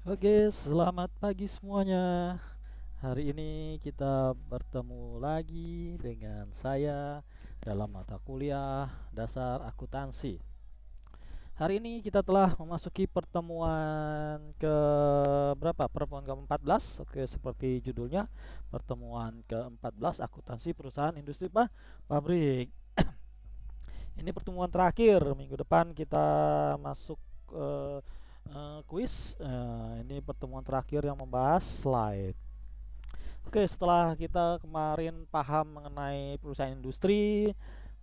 Oke, selamat pagi semuanya. Hari ini kita bertemu lagi dengan saya dalam mata kuliah dasar akuntansi. Hari ini kita telah memasuki pertemuan ke berapa? Pertemuan ke-14. Oke, seperti judulnya, pertemuan ke-14 akuntansi perusahaan industri pabrik. Ini pertemuan terakhir. Minggu depan kita masuk eh, kuis. Ini pertemuan terakhir yang membahas slide. Oke, setelah kita kemarin paham mengenai perusahaan industri,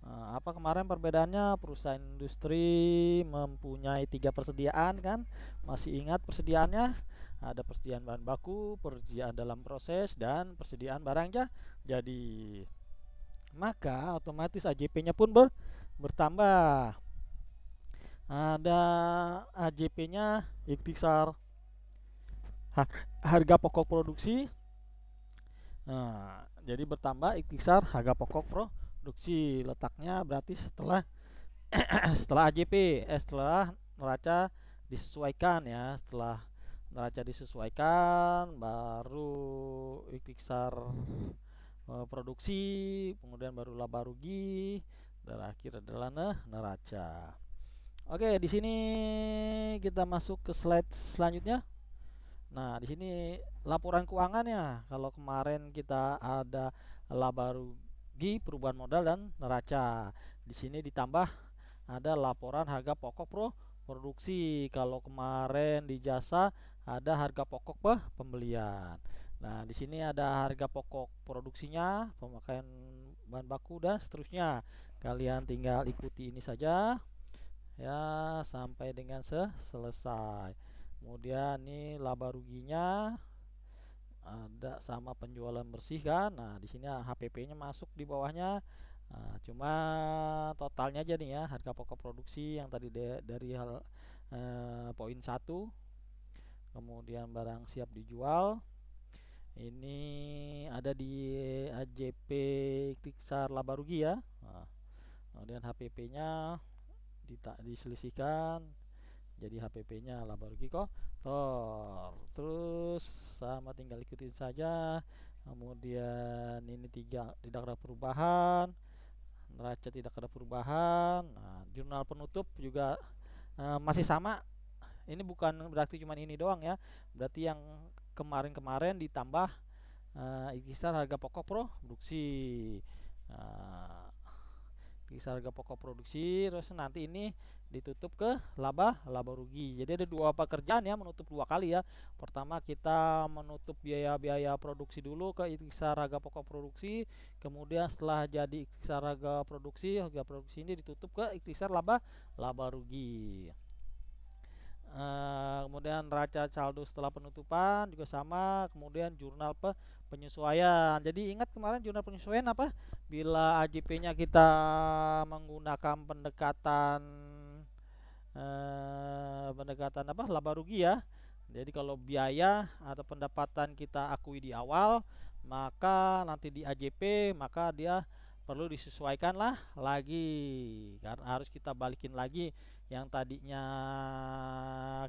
apa kemarin perbedaannya? Perusahaan industri mempunyai tiga persediaan kan? Masih ingat persediaannya? Ada persediaan bahan baku, persediaan dalam proses, dan persediaan barang jadi. Maka otomatis AJP-nya pun bertambah. Ada AJP-nya ikhtisar harga pokok produksi. Nah, jadi bertambah ikhtisar harga pokok produksi. Letaknya berarti setelah setelah AJP, setelah neraca disesuaikan ya. Setelah neraca disesuaikan, baru ikhtisar produksi, kemudian baru laba rugi, terakhir adalah neraca. Oke, di sini kita masuk ke slide selanjutnya. Nah, di sini laporan keuangannya. Kalau kemarin kita ada laba rugi, perubahan modal dan neraca. Di sini ditambah ada laporan harga pokok produksi. Kalau kemarin di jasa ada harga pokok pembelian. Nah, di sini ada harga pokok produksinya, pemakaian bahan baku dan seterusnya. Kalian tinggal ikuti ini saja ya sampai dengan selesai. Kemudian ini laba ruginya ada sama penjualan bersih kan. Nah, di sini HPP-nya masuk di bawahnya. Nah, cuma totalnya aja nih ya, harga pokok produksi yang tadi dari poin 1, kemudian barang siap dijual. Ini ada di AJP ikhtisar laba rugi ya. Nah, kemudian HPP-nya diselisihkan jadi HPP-nya laba rugi kotor. Terus sama tinggal ikutin saja. Kemudian ini tidak ada perubahan, neraca tidak ada perubahan. Nah, jurnal penutup juga masih sama. Ini bukan berarti cuma ini doang ya. Berarti yang kemarin-kemarin ditambah ikhtisar harga pokok produksi. Nah, kisar harga pokok produksi, terus nanti ini ditutup ke laba rugi. Jadi ada dua pekerjaan ya, menutup dua kali ya. Pertama kita menutup biaya-biaya produksi dulu ke ikhtisar harga pokok produksi, kemudian setelah jadi ikhtisar harga produksi ini ditutup ke ikhtisar laba rugi. Kemudian neraca saldo setelah penutupan juga sama, kemudian jurnal penyesuaian. Jadi ingat kemarin jurnal penyesuaian apa? Bila AJP-nya kita menggunakan pendekatan apa? Laba rugi ya. Jadi kalau biaya atau pendapatan kita akui di awal, maka nanti di AJP maka dia perlu disesuaikan lah lagi karena harus kita balikin lagi yang tadinya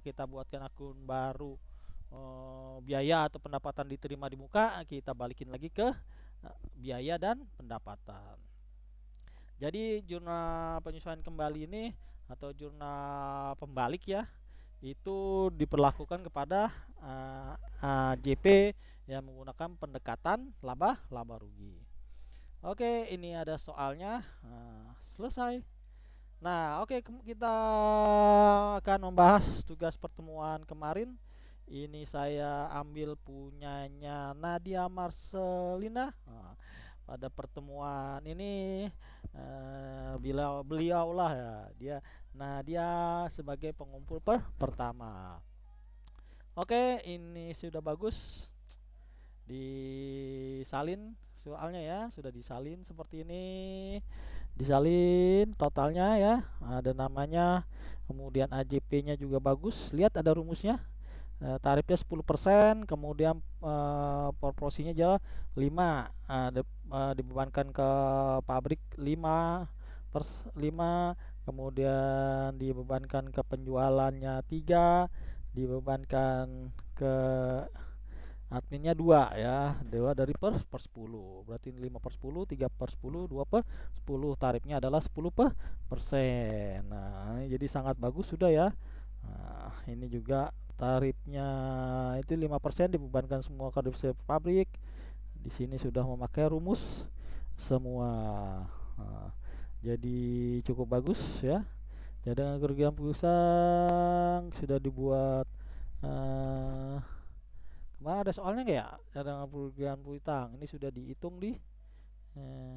kita buatkan akun baru, biaya atau pendapatan diterima di muka kita balikin lagi ke biaya dan pendapatan. Jadi jurnal penyesuaian kembali ini atau jurnal pembalik ya itu diperlakukan kepada JP yang menggunakan pendekatan laba rugi. Oke, ini ada soalnya. Selesai. Nah, oke, kita akan membahas tugas pertemuan kemarin. Ini saya ambil punyanya Nadia Marcelina. Nah, pada pertemuan ini beliau lah ya, dia sebagai pengumpul pertama. Oke, ini sudah bagus disalin soalnya ya, sudah disalin seperti ini, disalin totalnya ya, ada namanya, kemudian AJP-nya juga bagus, lihat ada rumusnya. Tarifnya 10%, kemudian proporsinya adalah 5, dibebankan ke pabrik 5/5, kemudian dibebankan ke penjualannya 3, dibebankan ke adminnya 2 ya, 2 dari per 10, berarti 5 per 10, 3 per 10, 2 per 10, tarifnya adalah 10 persen. Nah ini jadi sangat bagus sudah ya. Nah, ini juga tarifnya itu 5% dibebankan semua ke pabrik. Di sini sudah memakai rumus semua. Nah, jadi cukup bagus ya. Cadangan kerugian perusahaan sudah dibuat. Kemarin ada soalnya nggak ya? Cadangan kerugian piutang ini sudah dihitung di eh,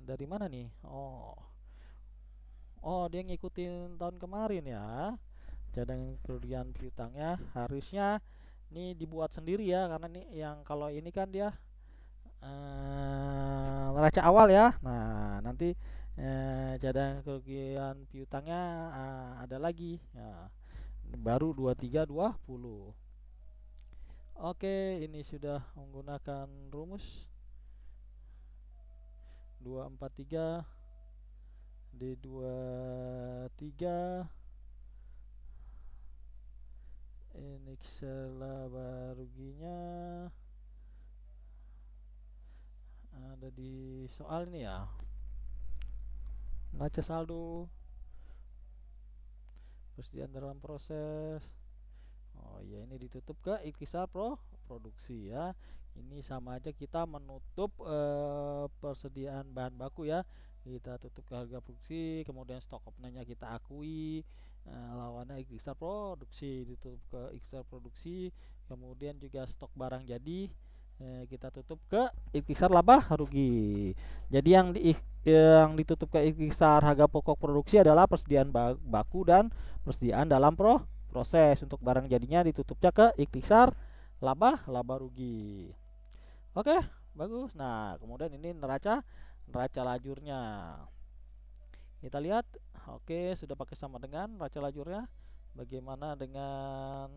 dari mana nih? Oh, dia ngikutin tahun kemarin ya. Cadangan kerugian piutangnya harusnya ini dibuat sendiri ya, karena nih yang kalau ini kan dia neraca awal ya. Nah, nanti cadangan kerugian piutangnya ada lagi. Nah, baru 2320. Oke, ini sudah menggunakan rumus 243 D23. Ini laba ruginya ada di soal ini ya. Neraca saldo persediaan dalam proses. Oh iya, ini ditutup ke ikhtisar produksi ya. Ini sama aja kita menutup persediaan bahan baku ya. Kita tutup ke harga produksi, kemudian stok opnanya kita akui, lawannya ikhtisar produksi, ditutup ke ikhtisar produksi, kemudian juga stok barang jadi kita tutup ke ikhtisar laba rugi. Jadi yang ditutup ke ikhtisar harga pokok produksi adalah persediaan baku dan persediaan dalam proses. Untuk barang jadinya ditutupnya ke ikhtisar laba rugi. Oke, bagus. Nah, kemudian ini neraca lajurnya. Kita lihat, oke, sudah pakai sama dengan neraca lajurnya. Bagaimana dengan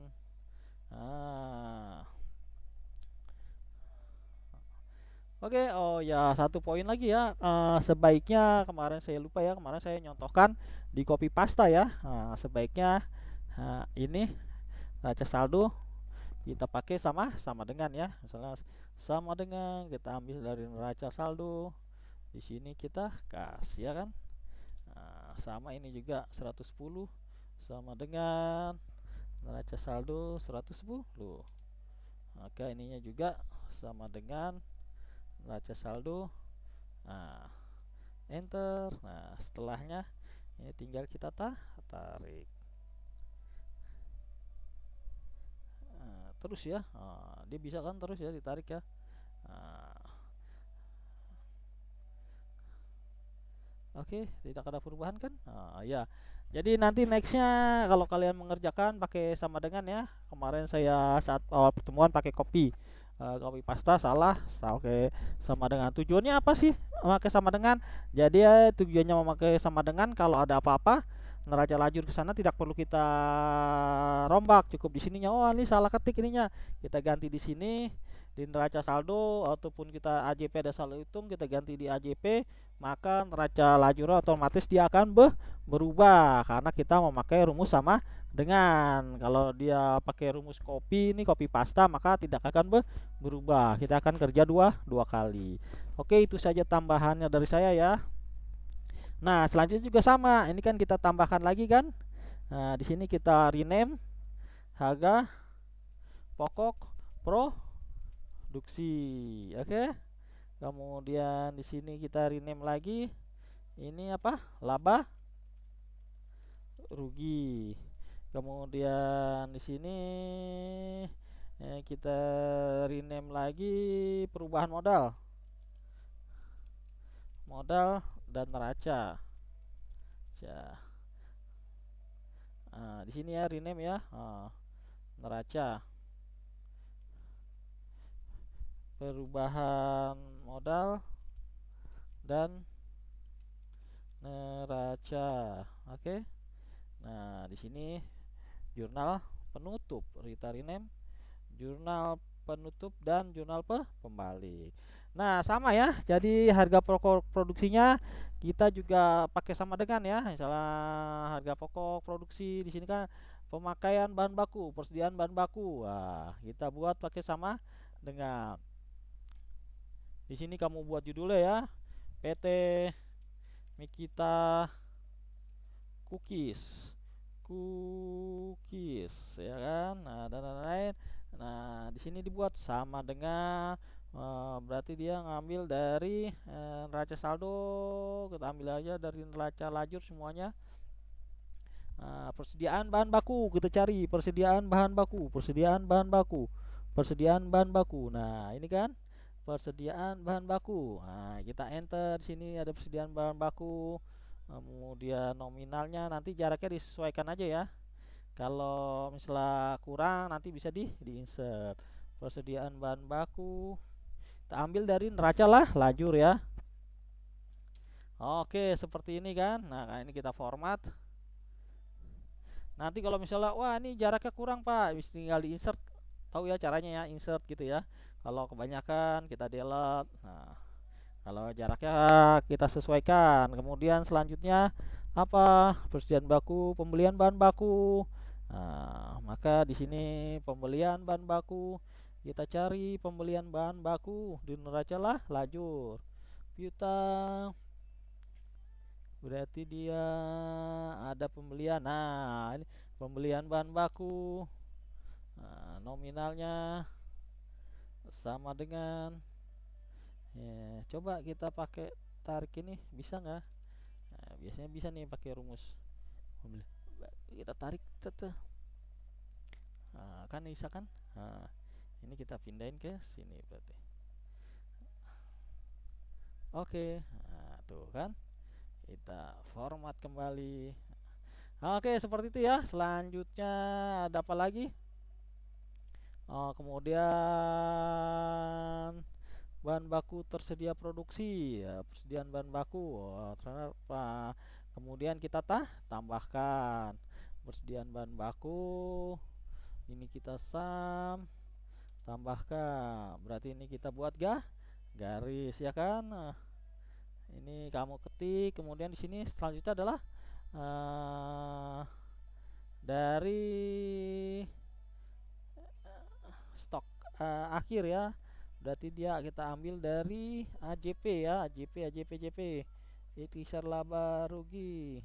Oke, oh ya, satu poin lagi ya. Sebaiknya kemarin saya lupa ya, kemarin saya nyontohkan di copy pasta ya. Sebaiknya ini neraca saldo kita pakai sama dengan ya. Misalnya sama dengan kita ambil dari neraca saldo. Di sini kita kasih ya kan. Sama ini juga 110 sama dengan neraca saldo 110. Maka ininya juga sama dengan neraca saldo. Nah, enter. Nah, setelahnya ini tinggal kita tarik. Terus ya. Dia bisa kan terus ya ditarik ya. Oke, tidak ada perubahan kan? Ya. Jadi nanti nextnya kalau kalian mengerjakan pakai sama dengan ya. Kemarin saya saat awal pertemuan pakai copy pasta salah. Oke, sama dengan. Tujuannya apa sih memakai sama dengan? Jadi ya, tujuannya memakai sama dengan kalau ada apa-apa neraca lajur ke sana tidak perlu kita rombak, cukup di sininya. Oh, ini salah ketik ininya. Kita ganti di sini di neraca saldo, ataupun kita AJP ada saldo hitung, kita ganti di AJP, maka neraca lajur otomatis dia akan berubah karena kita memakai rumus sama dengan. Kalau dia pakai rumus copy ini copy pasta, maka tidak akan berubah. Kita akan kerja dua kali. Oke, itu saja tambahannya dari saya ya. Nah, selanjutnya juga sama. Ini kan kita tambahkan lagi kan. Nah, di sini kita rename harga pokok produksi. Oke. Kemudian di sini kita rename lagi. Ini apa? Laba rugi. Kemudian di sini kita rename lagi perubahan modal dan neraca. Di sini ya rename ya. Neraca, perubahan modal dan neraca. Oke. Nah, di sini jurnal penutup, kita rename jurnal penutup dan jurnal pembalik. Nah, sama ya. Jadi harga pokok produksinya kita juga pakai sama dengan ya. Misalnya harga pokok produksi di sini kan pemakaian bahan baku, persediaan bahan baku. Wah, kita buat pakai sama dengan di sini kamu buat judulnya ya, PT Mikita Cookies. Cookies ya kan. Nah, dan lain-lain. Nah, di sini dibuat sama dengan berarti dia ngambil dari neraca saldo, kita ambil aja dari neraca lajur semuanya. Persediaan bahan baku kita cari, persediaan bahan baku, persediaan bahan baku, persediaan bahan baku. Nah, ini kan persediaan bahan baku. Nah, kita enter, di sini ada persediaan bahan baku. Kemudian nominalnya nanti jaraknya disesuaikan aja ya. Kalau misalnya kurang nanti bisa di insert. Persediaan bahan baku kita ambil dari neraca lah lajur ya. Oke, seperti ini kan. Nah, ini kita format. Nanti kalau misalnya wah ini jaraknya kurang Pak, bisa tinggal di insert. Tahu ya caranya ya, insert gitu ya. Kalau kebanyakan kita delete. Nah, kalau jaraknya kita sesuaikan. Kemudian selanjutnya apa? Persediaan baku, pembelian bahan baku. Nah, maka di sini pembelian bahan baku kita cari pembelian bahan baku di neraca lah lajur. Piutang berarti dia ada pembelian. Nah, ini pembelian bahan baku. Nah, nominalnya sama dengan ya, coba kita pakai tarik ini bisa nggak? Nah, biasanya bisa nih pakai rumus. Kita tarik teteh. Nah, kan bisa kan? Nah, ini kita pindahin ke sini berarti. Oke, nah, tuh kan? Kita format kembali. Oke, seperti itu ya. Selanjutnya ada apa lagi? Kemudian bahan baku tersedia produksi ya, persediaan bahan baku. Ternyata kemudian kita tambahkan persediaan bahan baku. Ini kita tambahkan. Berarti ini kita buat garis ya kan. Nah, ini kamu ketik. Kemudian di sini selanjutnya adalah dari stok akhir ya. Berarti dia kita ambil dari AJP ya, AJP. Ikhtisar laba rugi.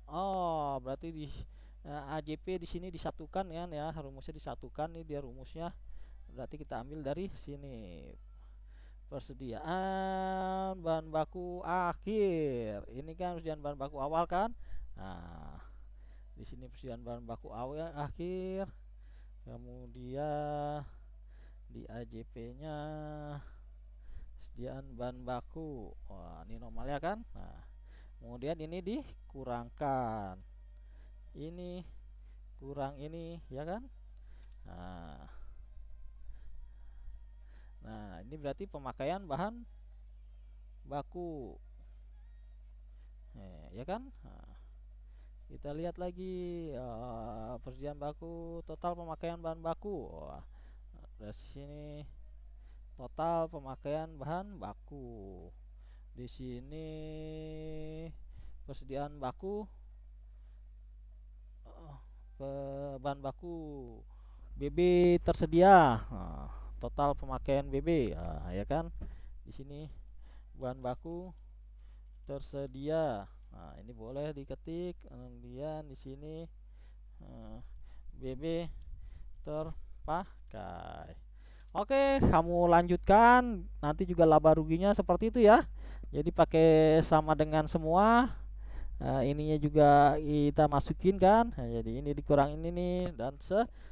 Oh, berarti di AJP di sini disatukan kan ya, rumusnya disatukan nih dia rumusnya. Berarti kita ambil dari sini. Persediaan bahan baku akhir. Ini kan persediaan bahan baku awal kan? Nah, di sini persediaan bahan baku awal akhir. Kemudian di AJP-nya persediaan bahan baku. Wah, ini normalnya kan? Nah, kemudian ini dikurangkan. Ini kurang ini ya kan? Nah, ini berarti pemakaian bahan baku. Ya kan? Nah, kita lihat lagi persediaan baku, total pemakaian bahan baku. Wah, dari sini total pemakaian bahan baku. Di sini persediaan baku bahan baku BB tersedia. Nah, total pemakaian BB ya kan. Di sini bahan baku tersedia. Nah, ini boleh diketik. Kemudian di sini BB terpakai. Oke, kamu lanjutkan. Nanti juga laba ruginya seperti itu ya. Jadi pakai sama dengan semua. Ininya juga kita masukin kan. Nah, jadi ini dikurang ini nih dan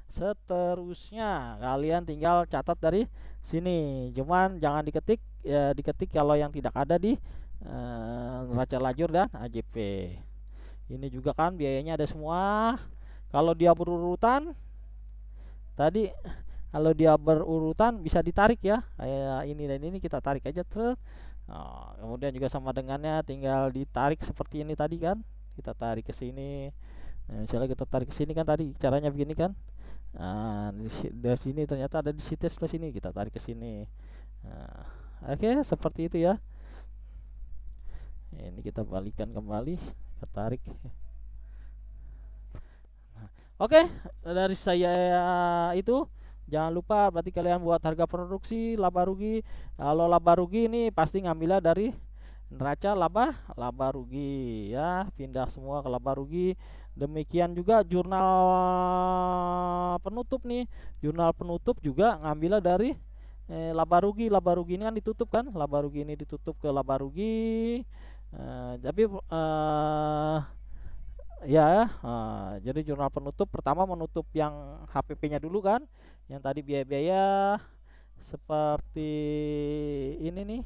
seterusnya. Kalian tinggal catat dari sini. Cuman jangan diketik ya, diketik kalau yang tidak ada di neraca lajur dan AJP. Ini juga kan biayanya ada semua. Kalau dia berurutan tadi, kalau dia berurutan bisa ditarik ya, kayak ini dan ini kita tarik aja terus. Nah, kemudian juga sama dengannya tinggal ditarik seperti ini tadi kan, kita tarik ke sini. Nah, misalnya kita tarik ke sini kan tadi caranya begini kan. Nah, dari sini ternyata ada di situ sebelah sini, kita tarik ke sini. Nah, oke, seperti itu ya. Ini kita balikan kembali, kita tarik. Oke, dari saya itu jangan lupa berarti kalian buat harga produksi, laba rugi. Kalau laba rugi ini pasti ngambilnya dari neraca laba laba rugi ya, pindah semua ke laba rugi. Demikian juga jurnal penutup nih. Jurnal penutup juga ngambilnya dari laba rugi. Laba rugi ini kan ditutup kan? Laba rugi ini ditutup ke laba rugi. Tapi ya, jadi jurnal penutup pertama menutup yang HPP-nya dulu kan, yang tadi biaya-biaya seperti ini nih.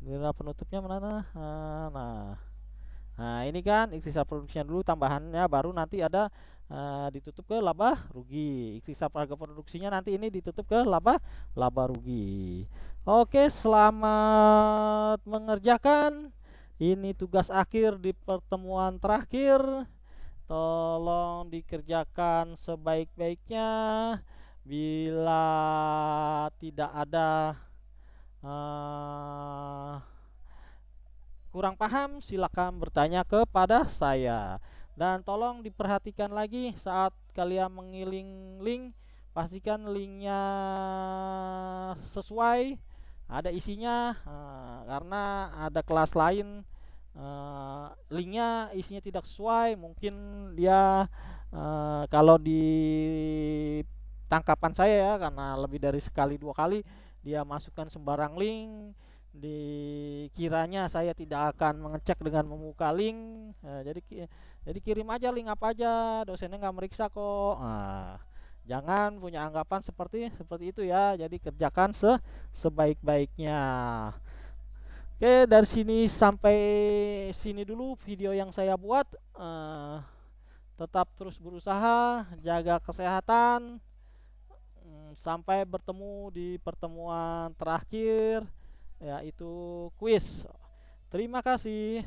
Jurnal penutupnya mana? Nah, ini kan ikhtisar produksinya dulu, tambahannya baru nanti ada ditutup ke laba rugi. Ikhtisar harga produksinya nanti ini ditutup ke laba laba rugi. Oke, selamat mengerjakan. Ini tugas akhir di pertemuan terakhir. Tolong dikerjakan sebaik-baiknya. Bila tidak ada eh, kurang paham, silakan bertanya kepada saya. Dan tolong diperhatikan lagi saat kalian mengiling link, pastikan linknya sesuai, ada isinya, karena ada kelas lain linknya isinya tidak sesuai, mungkin dia kalau di tangkapan saya ya, karena lebih dari sekali dua kali dia masukkan sembarang link, dikiranya saya tidak akan mengecek dengan membuka link. Jadi kirim aja link apa aja, dosennya nggak meriksa kok. Jangan punya anggapan seperti itu ya. Jadi kerjakan sebaik-baiknya. Oke, dari sini sampai sini dulu video yang saya buat. Tetap terus berusaha, jaga kesehatan. Sampai bertemu di pertemuan terakhir, yaitu kuis. Terima kasih.